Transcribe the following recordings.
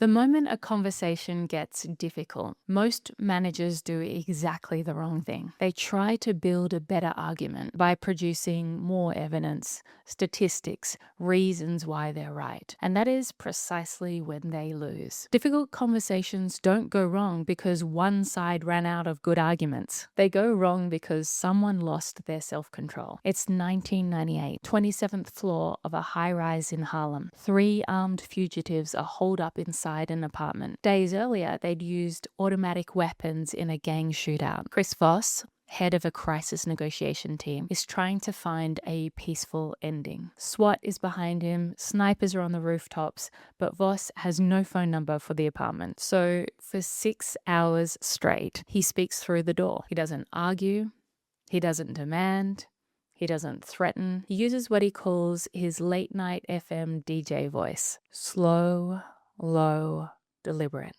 The moment a conversation gets difficult, most managers do exactly the wrong thing. They try to build a better argument by producing more evidence, statistics, reasons why they're right. And that is precisely when they lose. Difficult conversations don't go wrong because one side ran out of good arguments. They go wrong because someone lost their self-control. It's 1998, 27th floor of a high-rise in Harlem. 3 armed fugitives are holed up inside an apartment. Days earlier, they'd used automatic weapons in a gang shootout. Chris Voss, head of a crisis negotiation team, is trying to find a peaceful ending. SWAT is behind him, snipers are on the rooftops, but Voss has no phone number for the apartment. So for 6 hours straight, he speaks through the door. He doesn't argue, he doesn't demand, he doesn't threaten. He uses what he calls his late night FM DJ voice. Slow, low, deliberate.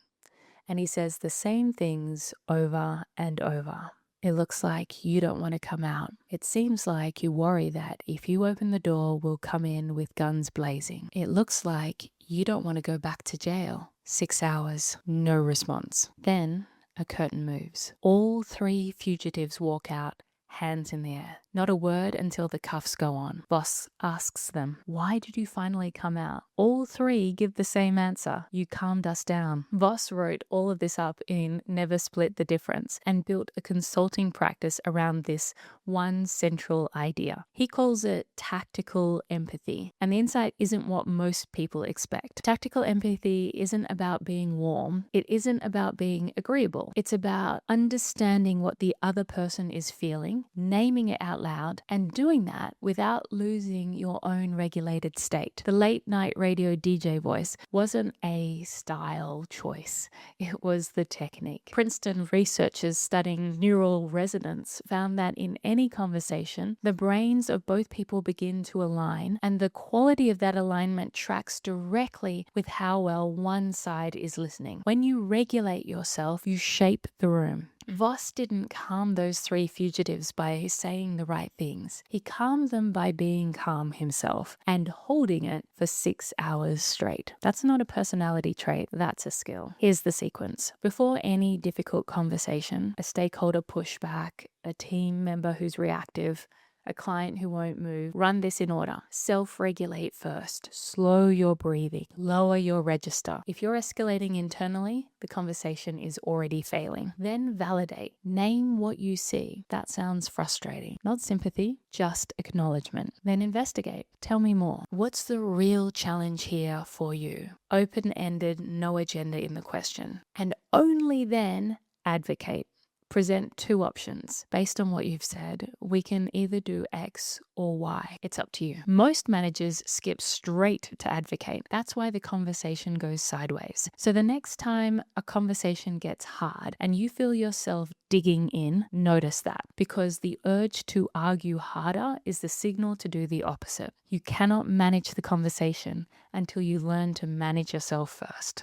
And he says the same things over and over. It looks like you don't want to come out. It seems like you worry that if you open the door, we'll come in with guns blazing. It looks like you don't want to go back to jail. 6 hours, no response. Then a curtain moves. All 3 fugitives walk out, hands in the air. Not a word until the cuffs go on. Boss asks them, "Why did you finally come out?" All 3 give the same answer: "You calmed us down." Voss wrote all of this up in Never Split the Difference and built a consulting practice around this one central idea. He calls it tactical empathy. And the insight isn't what most people expect. Tactical empathy isn't about being warm. It isn't about being agreeable. It's about understanding what the other person is feeling, naming it out loud, and doing that without losing your own regulated state. The late night radio DJ voice wasn't a style choice. It was the technique. Princeton researchers studying neural resonance found that in any conversation, the brains of both people begin to align, and the quality of that alignment tracks directly with how well one side is listening. When you regulate yourself, you shape the room. Voss didn't calm those 3 fugitives by saying the right things. He calmed them by being calm himself and holding it for 6 hours straight. That's not a personality trait, that's a skill. Here's the sequence. Before any difficult conversation, a stakeholder pushback, a team member who's reactive, a client who won't move. Run this in order. Self-regulate first. Slow your breathing. Lower your register. If you're escalating internally, the conversation is already failing. Then validate. Name what you see. That sounds frustrating. Not sympathy, just acknowledgement. Then investigate. Tell me more. What's the real challenge here for you? Open-ended, no agenda in the question. And only then advocate. Present 2 options. Based on what you've said, we can either do X or Y. It's up to you. Most managers skip straight to advocate. That's why the conversation goes sideways. So the next time a conversation gets hard and you feel yourself digging in, notice that, because the urge to argue harder is the signal to do the opposite. You cannot manage the conversation until you learn to manage yourself first.